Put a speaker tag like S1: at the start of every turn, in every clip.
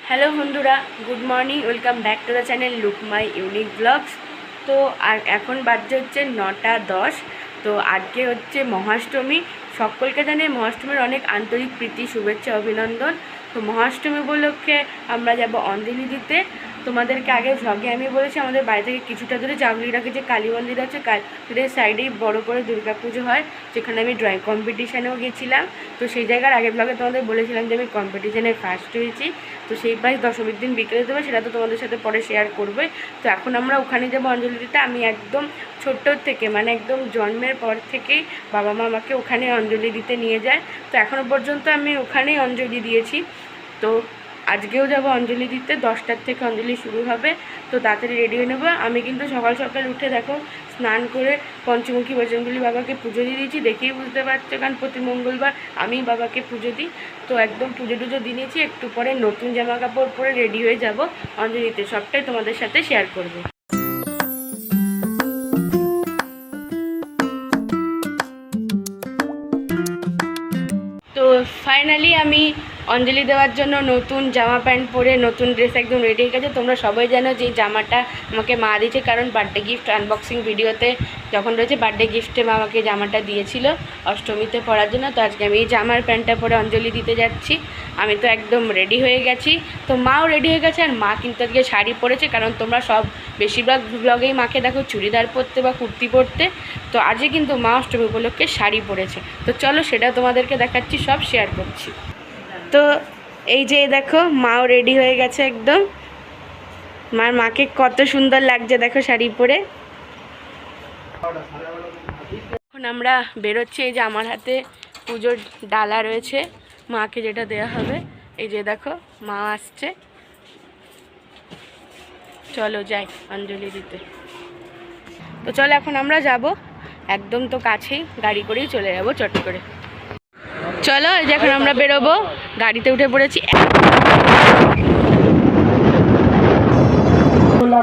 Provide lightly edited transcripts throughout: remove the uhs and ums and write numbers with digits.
S1: Hello বন্ধুরা, good morning, welcome back to the channel look my unique blogs. তো আর এখন বাজছে হচ্ছে 9:10। তো আজকে হচ্ছে মহাষ্টমী। সকলকে জানিয়ে মহাষ্টমীর অনেক আন্তরিক প্রীতি, শুভেচ্ছা, অভিনন্দন। তো মহাষ্টমী উপলক্ষে আমরা যাব অঞ্জলি দিতে। তোমাদেরকে আগে ভ্লগে আমি বলেছি আমাদের বাড়ি থেকে কিছুটা দূরে জামলিরাকে যে কালী মন্দির আছে, কালীর সাইডেই বড় করে দুর্গা পুজো হয়, যেখানে আমি ড্রয়িং কম্পিটিশানেও গেছিলাম। তো সেই জায়গার আগের ব্লগে তোমাদের বলেছিলাম যে আমি কম্পিটিশানে ফার্স্ট হয়েছি। তো সেই প্রাইজ দশমীর দিন বিকেলে দেবে, সেটা তো তোমাদের সাথে পরে শেয়ার করবে। তো এখন আমরা ওখানে যাবো অঞ্জলি দিতে। আমি একদম ছোট্টোর থেকে, মানে একদম জন্মের পর থেকেই বাবা মা আমাকে ওখানে অঞ্জলি দিতে নিয়ে যায়। তো এখনও পর্যন্ত আমি ওখানেই অঞ্জলি দিয়েছি। তো আজকেও যাব অঞ্জলি দিতে, 10টার থেকে অঞ্জলি শুরু হবে। তো তাড়াতাড়ি রেডি হয়ে নেবো। আমি কিন্তু সকাল সকাল উঠে দেখো স্নান করে পঞ্চমুখী বজরংবলী বাবাকে পুজো দিয়ে দিয়েছি, দেখেই বুঝতে পারছো, কারণ প্রতি মঙ্গলবার আমি বাবাকে পুজো দিই। তো একদম পুজো টুজো দিয়ে নিয়েছি, একটু পরে নতুন জামা কাপড় পরে রেডি হয়ে যাব অঞ্জলিতে। সবটাই তোমাদের সাথে শেয়ার করবো। তো ফাইনালি আমি অঞ্জলি দেওয়ার জন্য নতুন জামা প্যান্ট পরে, নতুন ড্রেস একদম রেডি হয়ে গেছে। তোমরা সবাই জানো যে এই জামাটা আমাকে মা দিয়েছে, কারণ বার্থডে গিফট আনবক্সিং ভিডিওতে যখন রয়েছে বার্থডে গিফটে মা আমাকে জামাটা দিয়েছিল অষ্টমীতে পরার জন্য। তো আজকে আমি এই জামার প্যান্টটা পরে অঞ্জলি দিতে যাচ্ছি। আমি তো একদম রেডি হয়ে গেছি, তো মাও রেডি হয়ে গেছে। আর মা কিন্তু আজকে শাড়ি পরেছে, কারণ তোমরা সব বেশিরভাগ ব্লগেই মাকে দেখো চুড়িদার পরতে বা কুর্তি পরতে। তো আজকে কিন্তু মা অষ্টমী উপলক্ষে শাড়ি পরেছে। তো চলো সেটা তোমাদেরকে দেখাচ্ছি, সব শেয়ার করছি। তো এই যে দেখো মাও রেডি হয়ে গেছে একদম। মাকে কত সুন্দর লাগছে দেখো শাড়ি পরে। এখন আমরা বেরোচ্ছি। এই যে আমার হাতে পুজোর ডালা রয়েছে, মাকে যেটা দেওয়া হবে। এই যে দেখো মা আসছে, চলো যাই অঞ্জলি দিতে। তো চলো এখন আমরা যাব, একদম তো কাছেই, গাড়ি করেই চলে যাবো চট করে। চলো যখন আমরা বেরোবো, গাড়িতে উঠে পড়েছি।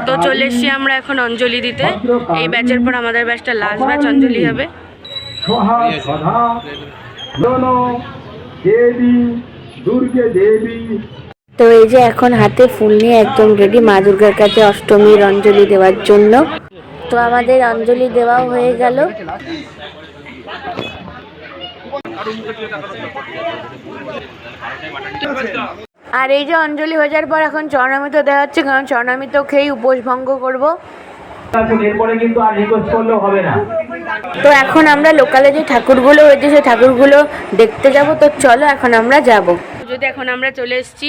S1: তো চলে এসছি আমরা এখন অঞ্জলি দিতে। এই ব্যাচের পর আমাদের ব্যাচটা লাস্ট ব্যাচ, অঞ্জলি হবে। তো এই যে এখন হাতে ফুল নিয়ে একদম রেডি মা দুর্গার কাছে অষ্টমীর অঞ্জলি দেওয়ার জন্য। তো আমাদের অঞ্জলি দেওয়াও হয়ে গেল। আর এই যে অঞ্জলি হয়ে যাওয়ার পর এখন চরণামৃত দেওয়া হচ্ছে, কারণ চরণামৃত খেয়েই উপোস ভঙ্গ করবো। তো এখন আমরা লোকালে যে ঠাকুরগুলো হয়েছে সেই ঠাকুরগুলো দেখতে যাব। তো চলো এখন আমরা যাব। যদি এখন আমরা চলে এসেছি,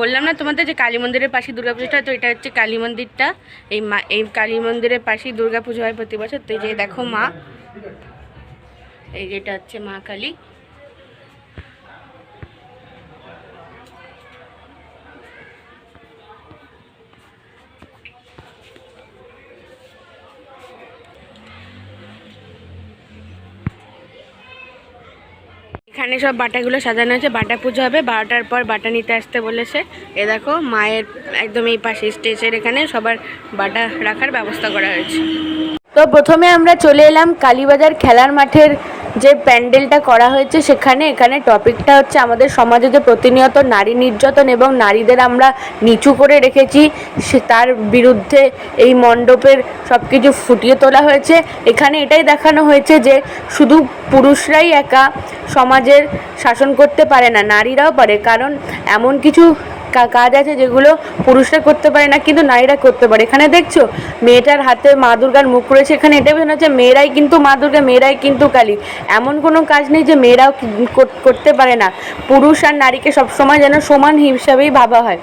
S1: বললাম না তোমাদের যে কালী মন্দিরের পাশে দুর্গাপুজোটা, তো এটা হচ্ছে কালী মন্দিরটা। এই কালী মন্দিরের পাশেই দুর্গাপুজো হয় প্রতি বছর। তো এই যে দেখো মা, এই যেটা হচ্ছে মা কালী। এখানে সব বাটাগুলো সাজানো আছে, বাটা পুজো হবে 12টার পর, বাটা নিতে আসতে বলেছে। এ দেখো মায়ের একদম এই পাশে স্টেজের এখানে সবার বাটা রাখার ব্যবস্থা করা হয়েছে। তো প্রথমে আমরা চলে এলাম কালীবাজার খেলার মাঠের যে প্যান্ডেলটা করা হয়েছে সেখানে। এখানে টপিকটা হচ্ছে আমাদের সমাজে যে প্রতিনিয়ত নারী নির্যাতন এবং নারীদের আমরা নিচু করে রেখেছি, তার বিরুদ্ধে এই মণ্ডপের সব কিছু ফুটিয়ে তোলা হয়েছে। এখানে এটাই দেখানো হয়েছে যে শুধু পুরুষরাই একা সমাজের শাসন করতে পারে না, নারীরাও পারে। কারণ এমন কিছু কাজ আছে যেগুলো পুরুষরা করতে পারে না, কিন্তু নারীরা করতে পারে। এখানে দেখছো মেয়েটার হাতে মা দুর্গার মুখ রয়েছে, এখানে এটা বোঝানো হচ্ছে মেয়েরাই কিন্তু মা দুর্গা, মেয়েরাই কিন্তু কালী। এমন কোনো কাজ নেই যে মেয়েরাও করতে পারে না। পুরুষ আর নারীকে সবসময় যেন সমান হিসাবেই ভাবা হয়,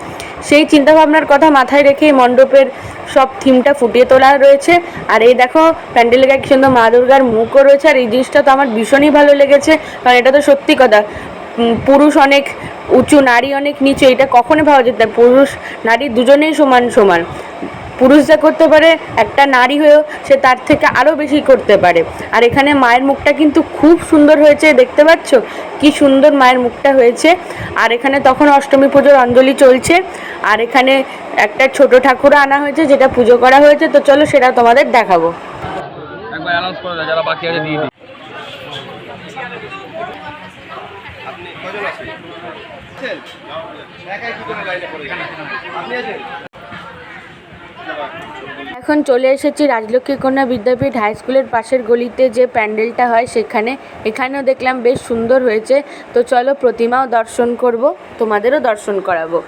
S1: সেই চিন্তাভাবনার কথা মাথায় রেখে মণ্ডপের সব থিমটা ফুটিয়ে তোলা রয়েছে। আর এই দেখো প্যান্ডেলের গায়ে কি সুন্দর মা দুর্গার মুখও রয়েছে। আর এই জিনিসটা তো আমার ভীষণই ভালো লেগেছে, কারণ এটা তো সত্যি কথা। পুরুষ অনেক উঁচু, নারী অনেক নিচু, এটা কখনো ভাবা যেত না। পুরুষ নারী দুজনেই সমান সমান। পুরুষ যা করতে পারে, একটা নারী হয়েও সে তার থেকে আরও বেশি করতে পারে। আর এখানে মায়ের মুখটা কিন্তু খুব সুন্দর হয়েছে, দেখতে পাচ্ছ কি সুন্দর মায়ের মুখটা হয়েছে। আর এখানে তখন অষ্টমী পুজোর অঞ্জলি চলছে। আর এখানে একটা ছোট ঠাকুরও আনা হয়েছে, যেটা পুজো করা হয়েছে। তো চলো সেটা তোমাদের দেখাবো। একবার অ্যানাউন্স করে দাও, যারা বাকি আছে দিয়ে দিই। এখন চলে এসেছি রাজলক্ষ্মী কন্যা বিদ্যাপীঠ হাই স্কুলের পাশের গলিতে যে প্যান্ডেলটা হয় সেখানে। এখানেও দেখলাম বেশ সুন্দর হয়েছে। তো চলো প্রতিমাও দর্শন করব, তোমাদেরও দর্শন করাবো।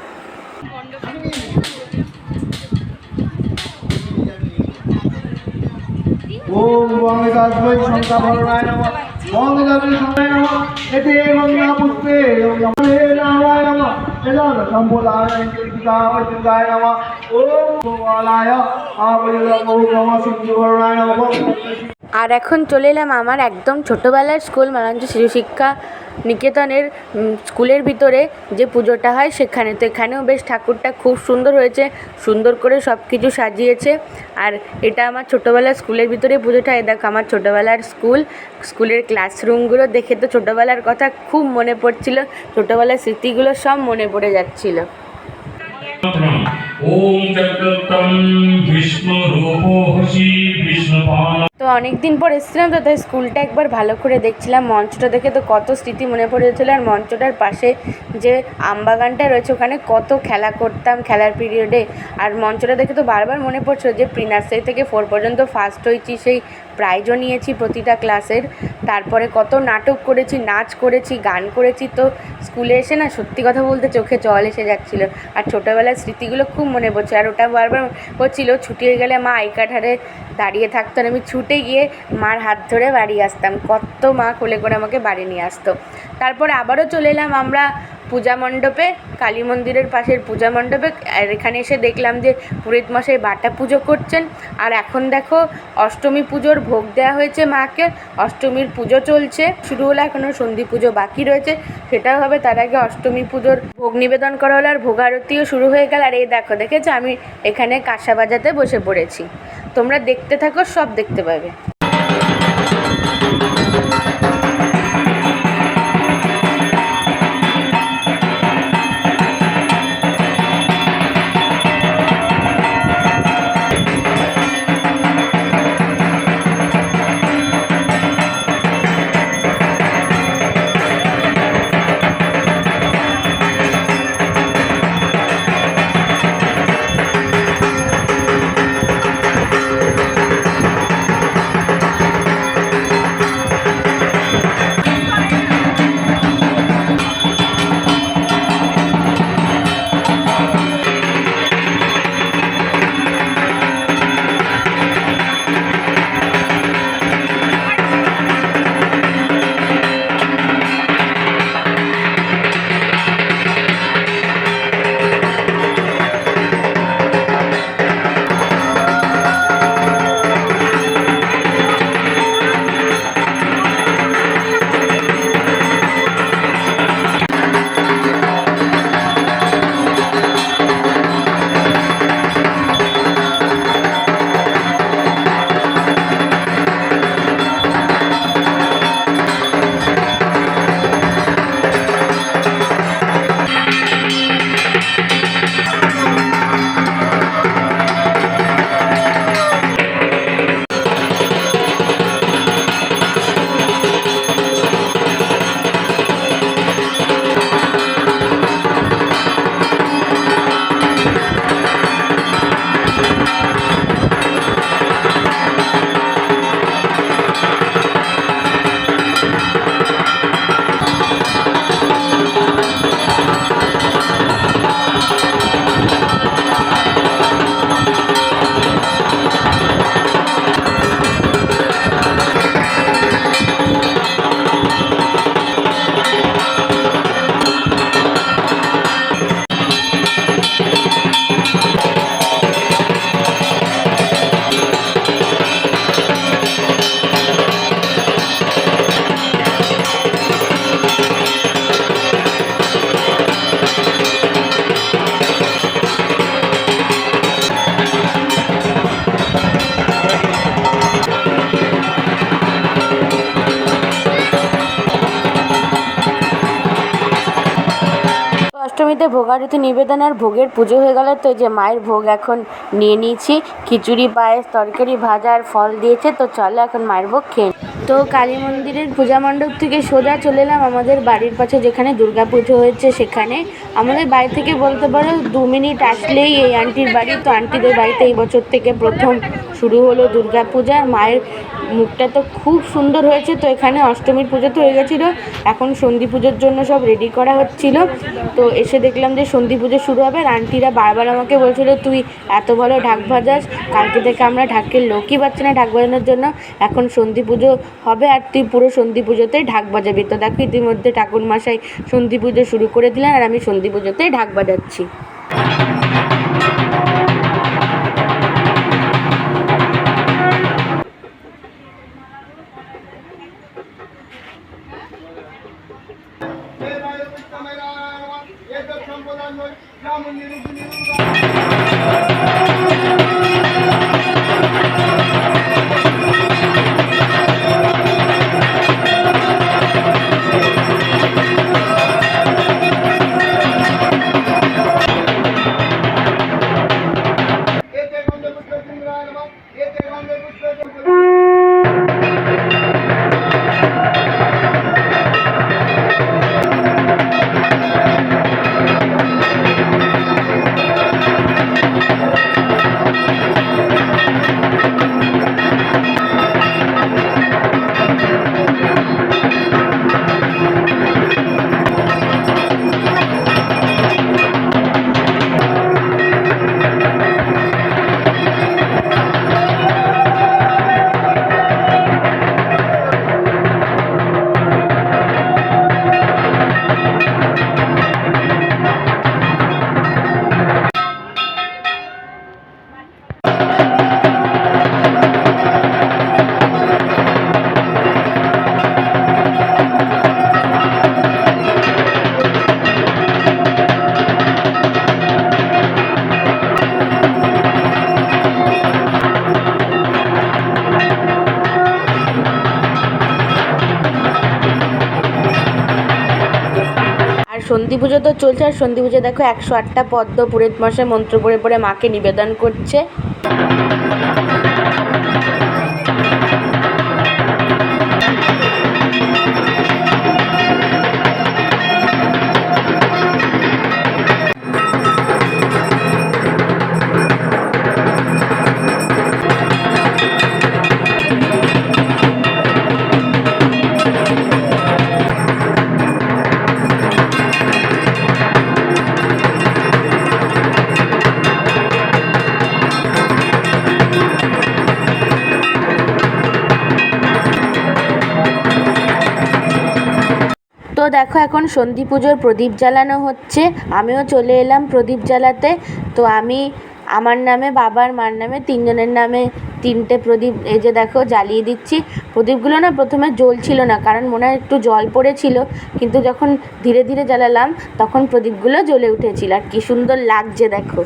S2: ওম গঙ্গাধরৈ শঙ্কাভরণায় নমঃ গঙ্গাধরৈ শঙ্কায় নমঃ এতে গঙ্গা পুষ্পে ওম নারায়ণায় নমঃ এদান সম্পদায় দুর্গায় নমঃ ওম গোপালায় আবৈলঙ্গ গঙ্গা সিন্ধুভরণায় নমঃ।
S1: আর এখন চলে এলাম আমার একদম ছোটোবেলার স্কুল মালাঞ্চ শিশু শিক্ষা নিকেতনের স্কুলের ভিতরে যে পুজোটা হয় সেখানে। তো এখানেও বেশ ঠাকুরটা খুব সুন্দর হয়েছে, সুন্দর করে সব কিছু সাজিয়েছে। আর এটা আমার ছোটোবেলার স্কুলের ভিতরে পুজোটা। দেখো আমার ছোটোবেলার স্কুলের ক্লাসরুমগুলো দেখে তো ছোটোবেলার কথা খুব মনে পড়ছিল, ছোটোবেলার স্মৃতিগুলো সব মনে পড়ে যাচ্ছিল। তো অনেকদিন পর এসেছিলাম, তো তাই স্কুলটা একবার ভালো করে দেখছিলাম। মঞ্চটা দেখে তো কত স্মৃতি মনে পড়ে যাচ্ছিলো। আর মঞ্চটার পাশে যে আমবাগানটা রয়েছে ওখানে কত খেলা করতাম খেলার পিরিয়ডে। আর মঞ্চটা দেখে তো বারবার মনে পড়ছিল যে প্রি নার্সারি থেকে 4 পর্যন্ত ফার্স্ট হয়েছি, সেই প্রাইজও নিয়েছি প্রতিটা ক্লাসের। তারপরে কত নাটক করেছি, নাচ করেছি, গান করেছি। তো স্কুলে এসে না সত্যি কথা বলতে চোখে জল এসে যাচ্ছিলো। আর ছোটোবেলার স্মৃতিগুলো খুব মনে পড়ছে। আর ওটা বারবার হচ্ছিলো ছুটি হয়ে গেলে মা আইকাঠারে দাঁড়িয়ে থাকতো, আর আমি ছুটে গিয়ে মার হাত ধরে বাড়ি আসতাম। কত মা কোলে করে আমাকে বাড়ি নিয়ে আসতো। তারপরে আবারও চলে এলাম আমরা পূজা মণ্ডপে, কালী মন্দিরের পাশের পূজা মণ্ডপে। আর এখানে এসে দেখলাম যে পুরোহিত মশাই বাটা পুজো করছেন। আর এখন দেখো অষ্টমী পুজোর ভোগ দেওয়া হয়েছে মাকে, অষ্টমীর পুজো চলছে, শুরু হলো, এখনও সন্ধি পুজো বাকি রয়েছে, সেটাও হবে। তার আগে অষ্টমী পুজোর ভোগ নিবেদন করা হলো, আর ভোগারতিও শুরু হয়ে গেল। আর এই দেখো, দেখেছো আমি এখানে কাঁসা বাজাতে বসে পড়েছি। তোমরা দেখতে থাকো, সব দেখতে পাবে। অষ্টমীতে ভোগারতি নিবেদন আর ভোগের পুজো হয়ে গেল। তো যে মায়ের ভোগ এখন নিয়ে নিয়েছি, খিচুড়ি, পায়েস, তরকারি, ভাজা আর ফল দিয়েছে। তো চলো এখন মায়ের ভোগ খেয়ে তো কালী মন্দিরের পূজা মণ্ডপ থেকে সোজা চলে এলাম আমাদের বাড়ির পাশে যেখানে দুর্গা পুজো হয়েছে সেখানে। আমাদের বাড়ি থেকে বলতে পারো 2 মিনিট আসলেই এই আন্টির বাড়ি। তো আন্টিদের বাড়িতে এই বছর থেকে প্রথম শুরু হলো দুর্গা পূজা। মায়ের মুখটা তো খুব সুন্দর হয়েছে। তো এখানে অষ্টমীর পুজো তো হয়ে গেছিলো, এখন সন্ধি পুজোর জন্য সব রেডি করা হচ্ছিল। তো এসে দেখলাম যে সন্ধি পুজো শুরু হবে। আর আন্টিরা বারবার আমাকে বলছিল তুই এত ভালো ঢাক বাজাস, কালকে থেকে আমরা ঢাকের লোকই পাচ্ছি না ঢাক বাজানোর জন্য, এখন সন্ধি পুজো হবে আর তুই পুরো সন্ধি পুজোতেই ঢাক বাজাবি। তো দেখো ইতিমধ্যে ঠাকুরমশাই সন্ধি পুজো শুরু করে দিলেন আর আমি সন্ধি পুজোতেই ঢাক বাজাচ্ছি। সন্ধি পুজো তো চলছে। আর সন্ধি পুজো দেখো 108টা পদ্ম পুরোহিত মশাই মন্ত্র পড়ে পড়ে মাকে নিবেদন করছে। তো দেখো এখন সন্ধি পুজোর প্রদীপ জ্বালানো হচ্ছে, আমিও চলে এলাম প্রদীপ জ্বালাতে। তো আমি আমার নামে, বাবার, মার নামে, 3 জনের নামে 3টে প্রদীপ এই যে দেখো জ্বালিয়ে দিচ্ছি। প্রদীপগুলো না প্রথমে জ্বলছিল না, কারণ মনে হয় একটু জল পড়েছিল, কিন্তু যখন ধীরে ধীরে জ্বালালাম তখন প্রদীপগুলো জ্বলে উঠেছিল। আর কি সুন্দর লাগছে দেখো।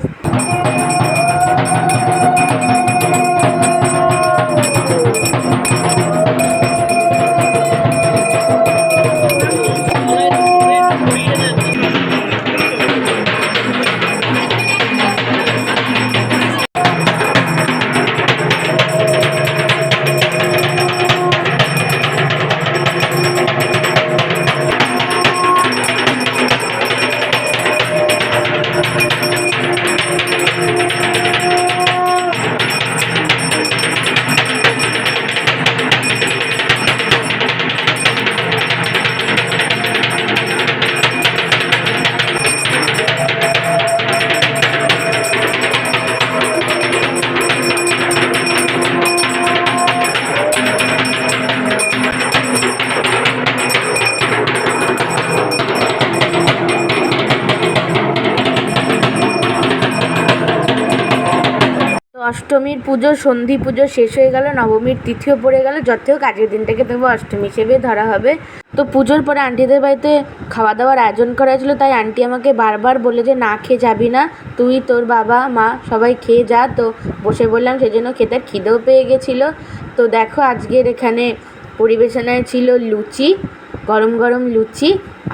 S1: অষ্টমীর পুজো, সন্ধি পুজো শেষ হয়ে গেল, নবমীর তিথিও পড়ে গেল। যত হোক আজকের দিনটাকে তবু অষ্টমী হিসেবে ধরা হবে। তো পুজোর পরে আন্টিদের বাড়িতে খাওয়া দাওয়ার আয়োজন করা হয়েছিলো, তাই আন্টি আমাকে বারবার বলে যে না খেয়ে যাবি না, তুই, তোর বাবা, মা সবাই খেয়ে যা। তো বসে বললাম, সেজন্য খেতে খিদেও পেয়ে গেছিলো। তো দেখো আজকের এখানে পরিবেশনায় ছিল লুচি, গরম গরম লুচি,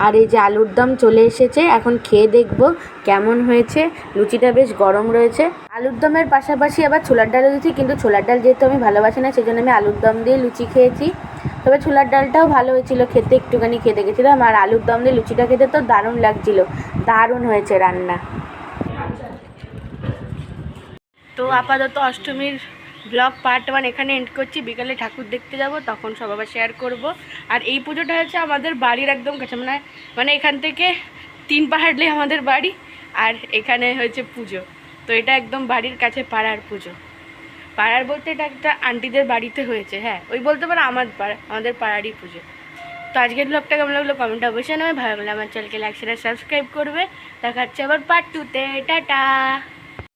S1: আর এই যে আলুর দম চলে এসেছে। এখন খেয়ে দেখব কেমন হয়েছে। লুচিটা বেশ গরম রয়েছে। আলুর দমের পাশাপাশি আবার ছোলার ডালও দিয়েছি, কিন্তু ছোলার ডাল যেহেতু আমি ভালোবাসি না, সেজন্য আমি আলুর দম দিয়ে লুচি খেয়েছি। তো তবে ছোলার ডালটাও ভালো হয়েছিল খেতে, একটুখানি খেতে গেছিলাম। আর আলুর দম দিয়ে লুচিটা খেতে তো দারুণ লাগছিল, দারুণ হয়েছে রান্না। তো আপাতত অষ্টমীর ব্লগ পার্ট 1 এখানে এন্ড করছি। বিকালে ঠাকুর দেখতে যাব, তখন সব আবার শেয়ার করব। আর এই পুজোটা হচ্ছে আমাদের বাড়ির একদম কাছে, মানে এখান থেকে 3 পা হাঁটলেই আমাদের বাড়ি, আর এখানে হয়েছে পুজো। তো এটা একদম বাড়ির কাছে পাড়ার পুজো। পাড়ার বলতে এটা একটা আন্টিদের বাড়িতে হয়েছে, হ্যাঁ ওই বলতে পারো আমাদের পাড়ারই পুজো। তো আজকের ব্লগটা কেমন লাগলো কমেন্ট অবশ্যই নেবে, ভালো লাগলে আমার চ্যানেলকে লাইক শেয়ার সাবস্ক্রাইব করবে। দেখা হচ্ছে আবার পার্ট 2-তে। টাটা।